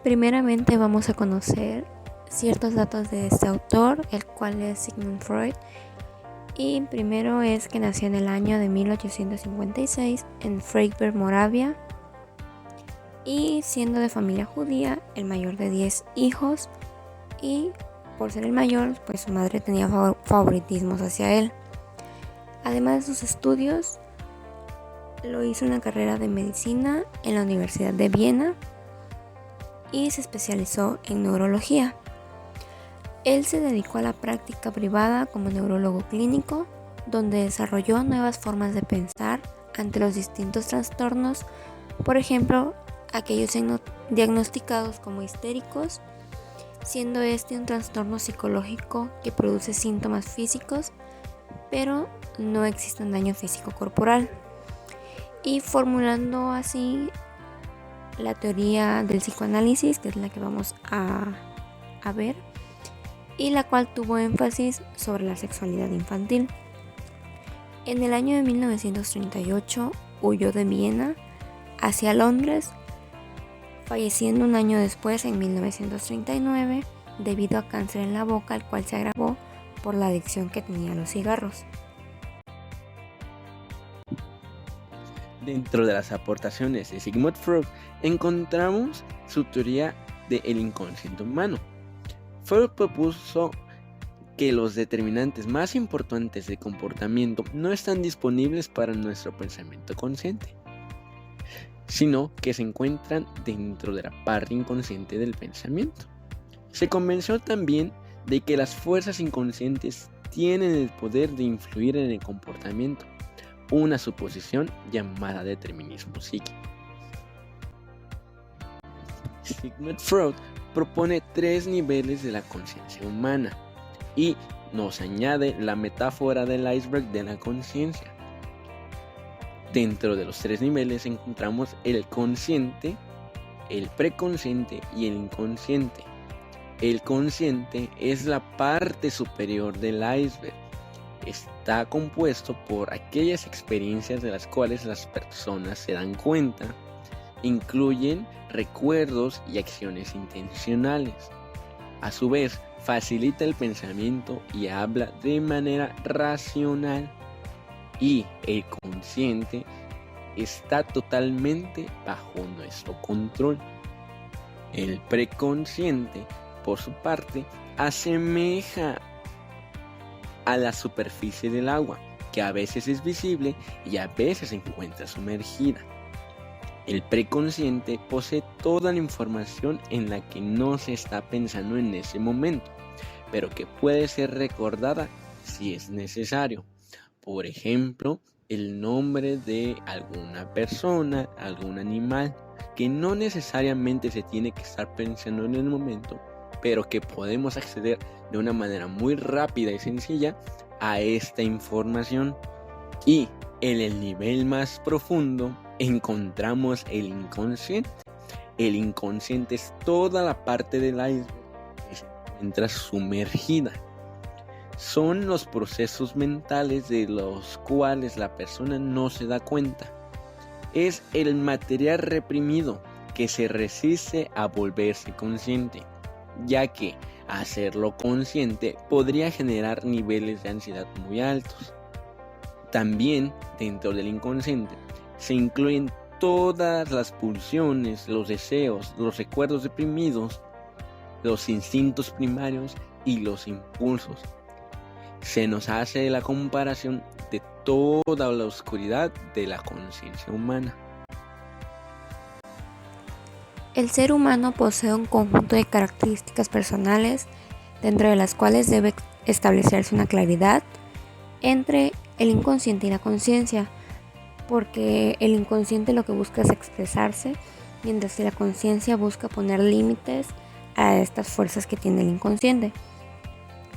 Primeramente vamos a conocer ciertos datos de este autor, el cual es Sigmund Freud. Y primero es que nació en el año de 1856 en Freiberg, Moravia. Y siendo de familia judía, el mayor de 10 hijos. Y por ser el mayor, pues su madre tenía favoritismos hacia él. Además de sus estudios, lo hizo una carrera de medicina en la Universidad de Viena y se especializó en neurología. Él se dedicó a la práctica privada como neurólogo clínico, donde desarrolló nuevas formas de pensar ante los distintos trastornos, por ejemplo, aquellos diagnosticados como histéricos, siendo este un trastorno psicológico que produce síntomas físicos, pero no existe un daño físico corporal. Y formulando así la teoría del psicoanálisis, que es la que vamos a ver, y la cual tuvo énfasis sobre la sexualidad infantil. En el año de 1938 huyó de Viena hacia Londres, falleciendo un año después, en 1939, debido a cáncer en la boca, el cual se agravó por la adicción que tenía a los cigarros. Dentro de las aportaciones de Sigmund Freud encontramos su teoría del inconsciente humano. Freud propuso que los determinantes más importantes de comportamiento no están disponibles para nuestro pensamiento consciente, sino que se encuentran dentro de la parte inconsciente del pensamiento. Se convenció también de que las fuerzas inconscientes tienen el poder de influir en el comportamiento, una suposición llamada determinismo psíquico. Sigmund Freud propone 3 niveles de la conciencia humana y nos añade la metáfora del iceberg de la conciencia. Dentro de los 3 niveles encontramos el consciente, el preconsciente y el inconsciente. El consciente es la parte superior del iceberg. Está compuesto por aquellas experiencias de las cuales las personas se dan cuenta. Incluyen recuerdos y acciones intencionales. A su vez, facilita el pensamiento y habla de manera racional. Y el consciente está totalmente bajo nuestro control. El preconsciente, por su parte, asemeja a la superficie del agua, que a veces es visible y a veces se encuentra sumergida. El preconsciente posee toda la información en la que no se está pensando en ese momento, pero que puede ser recordada si es necesario. Por ejemplo, el nombre de alguna persona, algún animal, que no necesariamente se tiene que estar pensando en el momento, pero que podemos acceder de una manera muy rápida y sencilla a esta información. Y en el nivel más profundo encontramos el inconsciente. El inconsciente es toda la parte del iceberg que se encuentra sumergida. Son los procesos mentales de los cuales la persona no se da cuenta. Es el material reprimido que se resiste a volverse consciente, ya que hacerlo consciente podría generar niveles de ansiedad muy altos. También dentro del inconsciente se incluyen todas las pulsiones, los deseos, los recuerdos reprimidos, los instintos primarios y los impulsos. Se nos hace la comparación de toda la oscuridad de la conciencia humana. El ser humano posee un conjunto de características personales, dentro de las cuales debe establecerse una claridad entre el inconsciente y la conciencia, porque el inconsciente lo que busca es expresarse, mientras que la conciencia busca poner límites a estas fuerzas que tiene el inconsciente.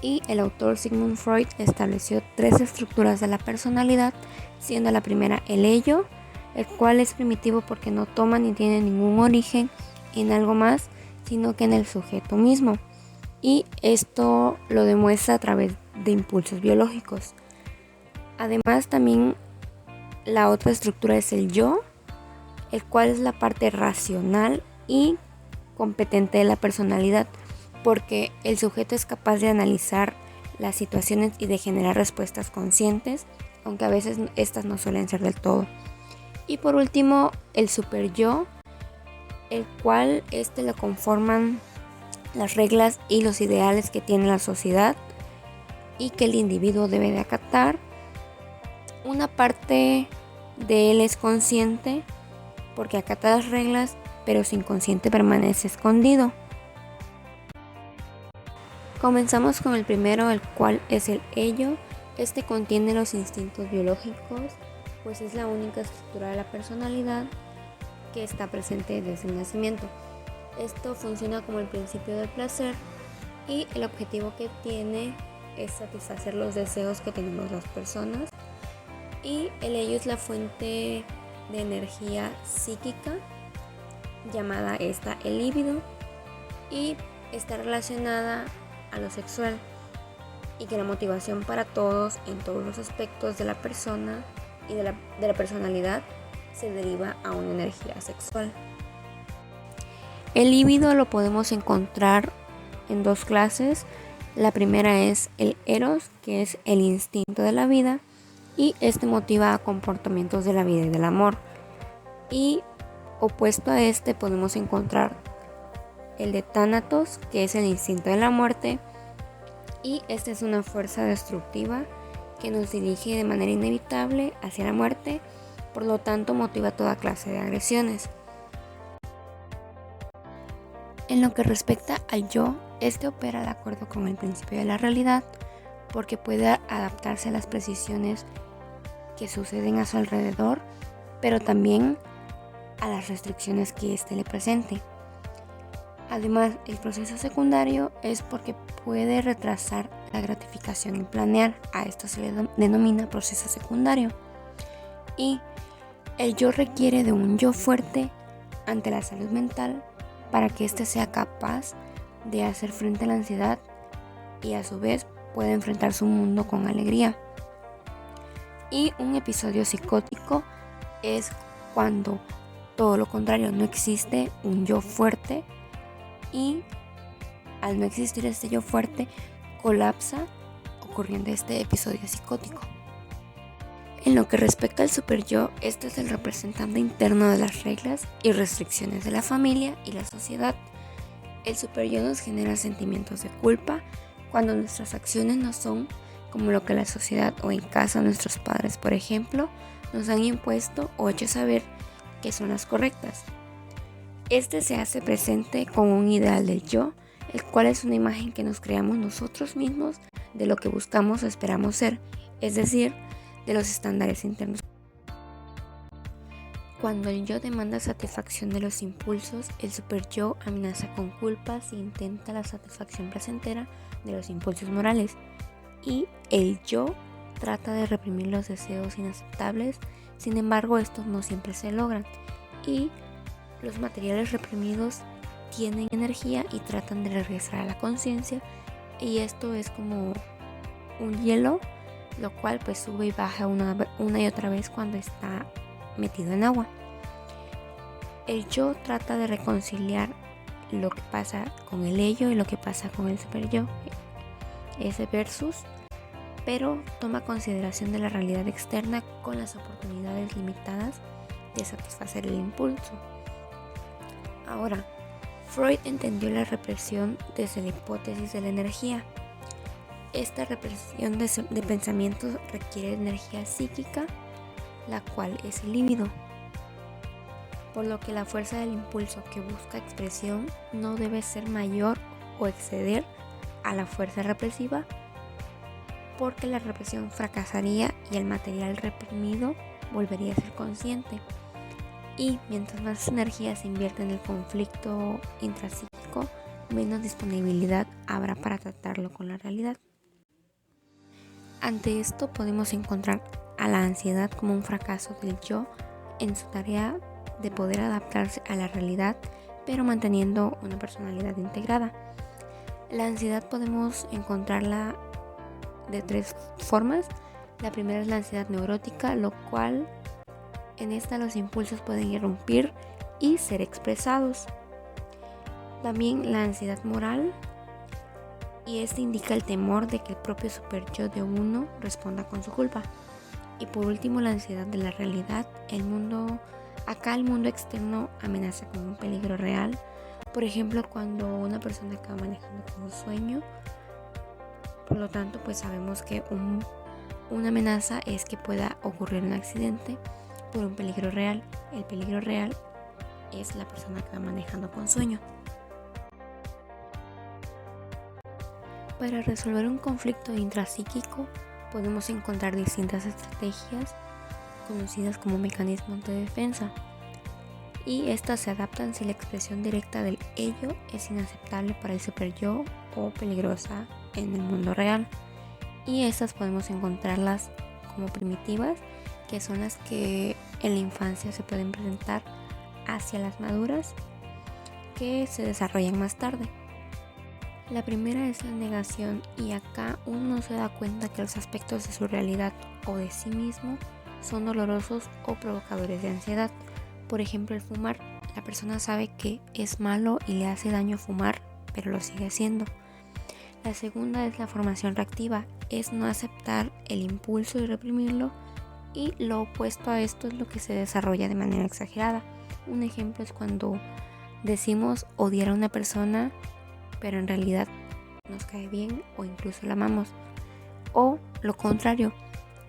Y el autor Sigmund Freud estableció 3 estructuras de la personalidad, siendo la primera el ello, el cual es primitivo porque no toma ni tiene ningún origen en algo más, sino que en el sujeto mismo. Y esto lo demuestra a través de impulsos biológicos. Además, también la otra estructura es el yo, el cual es la parte racional y competente de la personalidad, porque el sujeto es capaz de analizar las situaciones y de generar respuestas conscientes, aunque a veces estas no suelen ser del todo. Y por último, el super yo, el cual lo conforman las reglas y los ideales que tiene la sociedad y que el individuo debe de acatar. Una parte de él es consciente porque acata las reglas, pero su inconsciente permanece escondido. Comenzamos con el primero, el cual es el ello. Este contiene los instintos biológicos, pues es la única estructura de la personalidad que está presente desde el nacimiento. Esto funciona como el principio del placer y el objetivo que tiene es satisfacer los deseos que tenemos las personas. Y el ello es la fuente de energía psíquica, llamada el líbido, y está relacionada a lo sexual, y que la motivación para todos en todos los aspectos de la persona y de la personalidad se deriva a una energía sexual. El líbido lo podemos encontrar en dos clases. La primera es el eros, que es el instinto de la vida, y este motiva a comportamientos de la vida y del amor. Y opuesto a este podemos encontrar el de tánatos, que es el instinto de la muerte, y esta es una fuerza destructiva que nos dirige de manera inevitable hacia la muerte, por lo tanto motiva toda clase de agresiones. En lo que respecta al yo, este opera de acuerdo con el principio de la realidad, porque puede adaptarse a las precisiones que suceden a su alrededor, pero también a las restricciones que éste le presente. Además, el proceso secundario es porque puede retrasar la gratificación y planear. A esto se le denomina proceso secundario. Y el yo requiere de un yo fuerte ante la salud mental para que éste sea capaz de hacer frente a la ansiedad y a su vez pueda enfrentar su mundo con alegría. Y un episodio psicótico es cuando todo lo contrario, no existe un yo fuerte, y al no existir este yo fuerte colapsa, ocurriendo este episodio psicótico. En lo que respecta al superyo, este es el representante interno de las reglas y restricciones de la familia y la sociedad. El superyo nos genera sentimientos de culpa cuando nuestras acciones no son como lo que la sociedad o en casa nuestros padres, por ejemplo, nos han impuesto o hecho saber que son las correctas. Este se hace presente con un ideal del yo, el cual es una imagen que nos creamos nosotros mismos de lo que buscamos o esperamos ser, es decir, de los estándares internos. Cuando el yo demanda satisfacción de los impulsos, el superyo amenaza con culpas e intenta la satisfacción placentera de los impulsos morales, y el yo trata de reprimir los deseos inaceptables. Sin embargo, estos no siempre se logran, y los materiales reprimidos tienen energía y tratan de regresar a la conciencia, y esto es como un hielo, lo cual pues sube y baja una y otra vez cuando está metido en agua. El yo trata de reconciliar lo que pasa con el ello y lo que pasa con el superyo, ese versus, pero toma consideración de la realidad externa con las oportunidades limitadas de satisfacer el impulso. Ahora, Freud entendió la represión desde la hipótesis de la energía. Esta represión de pensamientos requiere energía psíquica, la cual es el líbido, por lo que la fuerza del impulso que busca expresión no debe ser mayor o exceder a la fuerza represiva, porque la represión fracasaría y el material reprimido volvería a ser consciente. Y mientras más energía se invierte en el conflicto intrapsíquico, menos disponibilidad habrá para tratarlo con la realidad. Ante esto podemos encontrar a la ansiedad como un fracaso del yo en su tarea de poder adaptarse a la realidad, pero manteniendo una personalidad integrada. La ansiedad podemos encontrarla de tres formas. La primera es la ansiedad neurótica, lo cual en esta los impulsos pueden irrumpir y ser expresados. También la ansiedad moral, y este indica el temor de que el propio super yo de uno responda con su culpa. Y por último, la ansiedad de la realidad. El mundo externo amenaza con un peligro real. Por ejemplo, cuando una persona acaba manejando con un sueño. Por lo tanto, pues sabemos que una amenaza es que pueda ocurrir un accidente por un peligro real. El peligro real es la persona que va manejando con sueño. Para resolver un conflicto intrapsíquico podemos encontrar distintas estrategias conocidas como mecanismos de defensa, y estas se adaptan si la expresión directa del ello es inaceptable para el superyo o peligrosa en el mundo real. Y estas podemos encontrarlas como primitivas, que son las que en la infancia se pueden presentar, hacia las maduras, que se desarrollan más tarde. La primera es la negación, y acá uno se da cuenta que los aspectos de su realidad o de sí mismo son dolorosos o provocadores de ansiedad. Por ejemplo, el fumar. La persona sabe que es malo y le hace daño fumar, pero lo sigue haciendo. La segunda es la formación reactiva, es no aceptar el impulso y reprimirlo, y lo opuesto a esto es lo que se desarrolla de manera exagerada. Un ejemplo es cuando decimos odiar a una persona, pero en realidad nos cae bien o incluso la amamos. O lo contrario,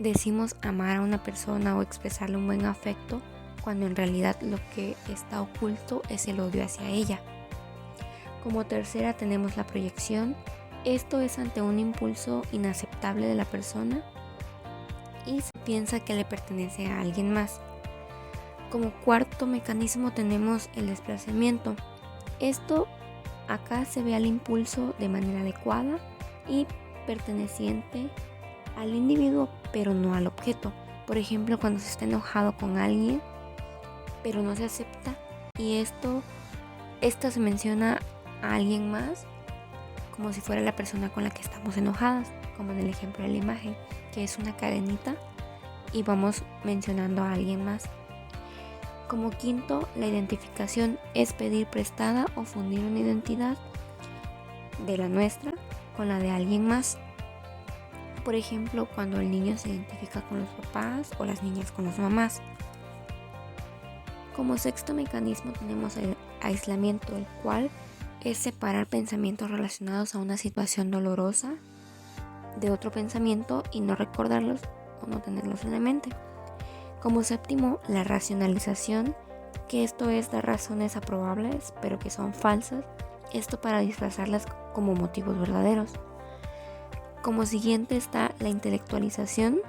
decimos amar a una persona o expresarle un buen afecto, cuando en realidad lo que está oculto es el odio hacia ella. Como tercera tenemos la proyección. Esto es ante un impulso inaceptable de la persona y se piensa que le pertenece a alguien más. Como cuarto mecanismo tenemos el desplazamiento. Esto acá se ve al impulso de manera adecuada y perteneciente al individuo, pero no al objeto. Por ejemplo, cuando se está enojado con alguien, pero no se acepta, y esto se menciona a alguien más como si fuera la persona con la que estamos enojadas, como en el ejemplo de la imagen, que es una cadenita y vamos mencionando a alguien más. Como quinto, la identificación es pedir prestada o fundir una identidad de la nuestra con la de alguien más. Por ejemplo, cuando el niño se identifica con los papás o las niñas con las mamás. Como sexto mecanismo tenemos el aislamiento, el cual es separar pensamientos relacionados a una situación dolorosa de otro pensamiento y no recordarlos o no tenerlos en la mente. Como séptimo, la racionalización, que esto es dar razones aprobables pero que son falsas, esto para disfrazarlas como motivos verdaderos. Como siguiente está la intelectualización,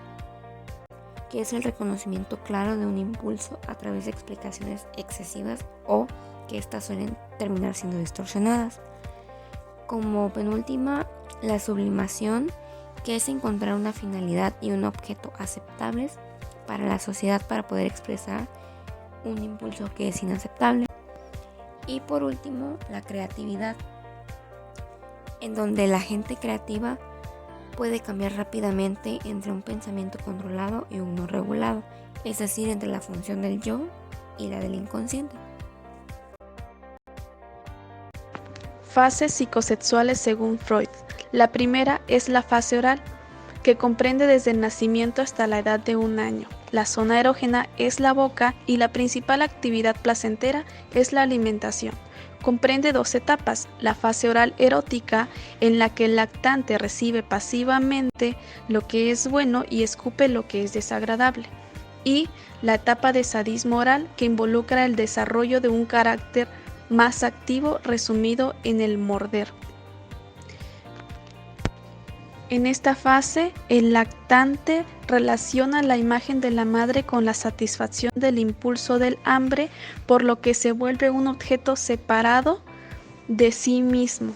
que es el reconocimiento claro de un impulso a través de explicaciones excesivas o que estas suelen terminar siendo distorsionadas. Como penúltima, la sublimación, que es encontrar una finalidad y un objeto aceptables para la sociedad para poder expresar un impulso que es inaceptable. Y por último, la creatividad, en donde la gente creativa puede cambiar rápidamente entre un pensamiento controlado y un no regulado, es decir, entre la función del yo y la del inconsciente. Fases psicosexuales según Freud. La primera es la fase oral, que comprende desde el nacimiento hasta la edad de 1 año. La zona erógena es la boca y la principal actividad placentera es la alimentación. Comprende 2 etapas: la fase oral erótica, en la que el lactante recibe pasivamente lo que es bueno y escupe lo que es desagradable, y la etapa de sadismo oral, que involucra el desarrollo de un carácter más activo resumido en el morder. En esta fase, el lactante relaciona la imagen de la madre con la satisfacción del impulso del hambre, por lo que se vuelve un objeto separado de sí mismo.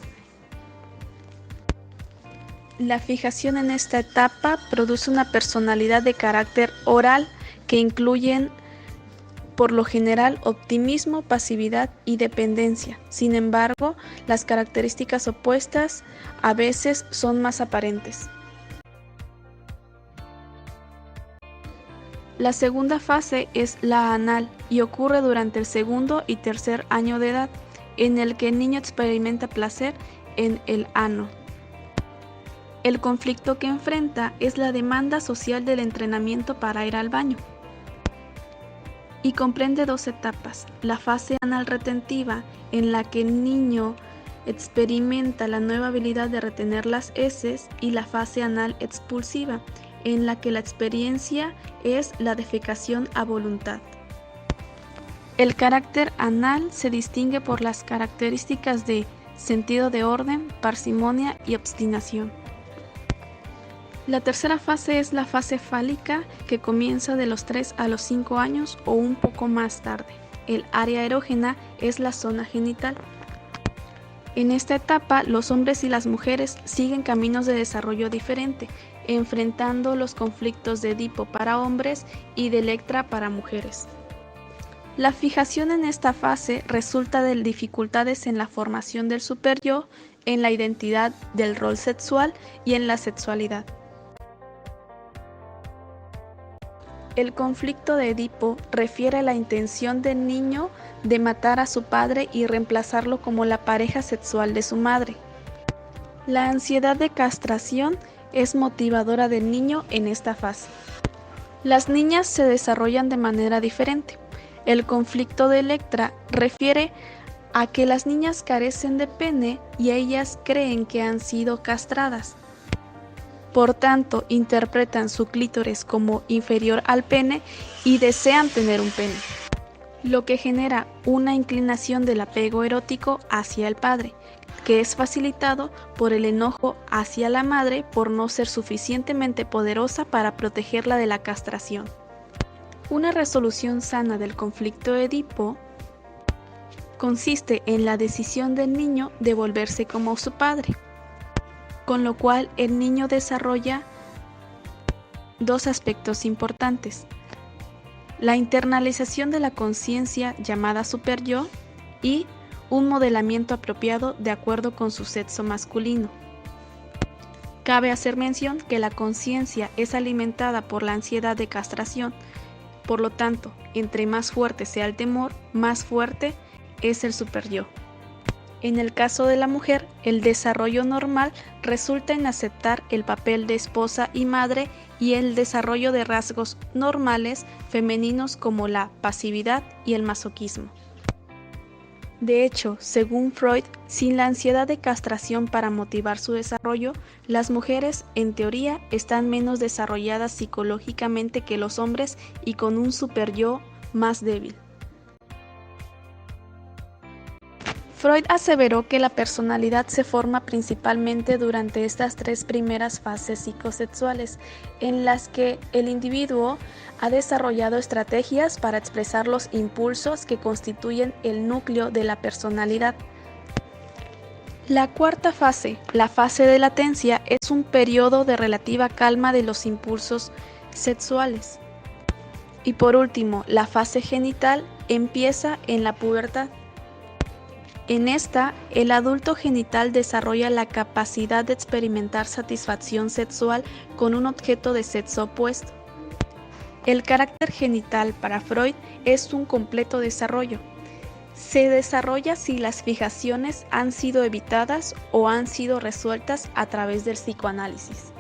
La fijación en esta etapa produce una personalidad de carácter oral que incluyen por lo general optimismo, pasividad y dependencia. Sin embargo, las características opuestas a veces son más aparentes. La segunda fase es la anal y ocurre durante el 2º y 3er año de edad. en el que el niño experimenta placer en el ano. El conflicto que enfrenta es la demanda social del entrenamiento para ir al baño. Y comprende 2 etapas: la fase anal retentiva, en la que el niño experimenta la nueva habilidad de retener las heces, y la fase anal expulsiva, en la que la experiencia es la defecación a voluntad. El carácter anal se distingue por las características de sentido de orden, parsimonia y obstinación. La tercera fase es la fase fálica, que comienza de los 3 a los 5 años o un poco más tarde. El área erógena es la zona genital. En esta etapa, los hombres y las mujeres siguen caminos de desarrollo diferente, enfrentando los conflictos de Edipo para hombres y de Electra para mujeres. La fijación en esta fase resulta de dificultades en la formación del superyo, en la identidad del rol sexual y en la sexualidad. El conflicto de Edipo refiere a la intención del niño de matar a su padre y reemplazarlo como la pareja sexual de su madre. La ansiedad de castración es motivadora del niño en esta fase. Las niñas se desarrollan de manera diferente. El conflicto de Electra refiere a que las niñas carecen de pene y ellas creen que han sido castradas. Por tanto, interpretan su clítoris como inferior al pene y desean tener un pene, lo que genera una inclinación del apego erótico hacia el padre, que es facilitado por el enojo hacia la madre por no ser suficientemente poderosa para protegerla de la castración. Una resolución sana del conflicto de Edipo consiste en la decisión del niño de volverse como su padre, con lo cual el niño desarrolla 2 aspectos importantes: la internalización de la conciencia llamada superyo y un modelamiento apropiado de acuerdo con su sexo masculino. Cabe hacer mención que la conciencia es alimentada por la ansiedad de castración, por lo tanto, entre más fuerte sea el temor, más fuerte es el superyo. En el caso de la mujer, el desarrollo normal resulta en aceptar el papel de esposa y madre y el desarrollo de rasgos normales femeninos como la pasividad y el masoquismo. De hecho, según Freud, sin la ansiedad de castración para motivar su desarrollo, las mujeres, en teoría, están menos desarrolladas psicológicamente que los hombres y con un superyo más débil. Freud aseveró que la personalidad se forma principalmente durante estas 3 primeras fases psicosexuales, en las que el individuo ha desarrollado estrategias para expresar los impulsos que constituyen el núcleo de la personalidad. La cuarta fase, la fase de latencia, es un periodo de relativa calma de los impulsos sexuales. Y por último, la fase genital empieza en la pubertad. En esta, el adulto genital desarrolla la capacidad de experimentar satisfacción sexual con un objeto de sexo opuesto. El carácter genital para Freud es un completo desarrollo. Se desarrolla si las fijaciones han sido evitadas o han sido resueltas a través del psicoanálisis.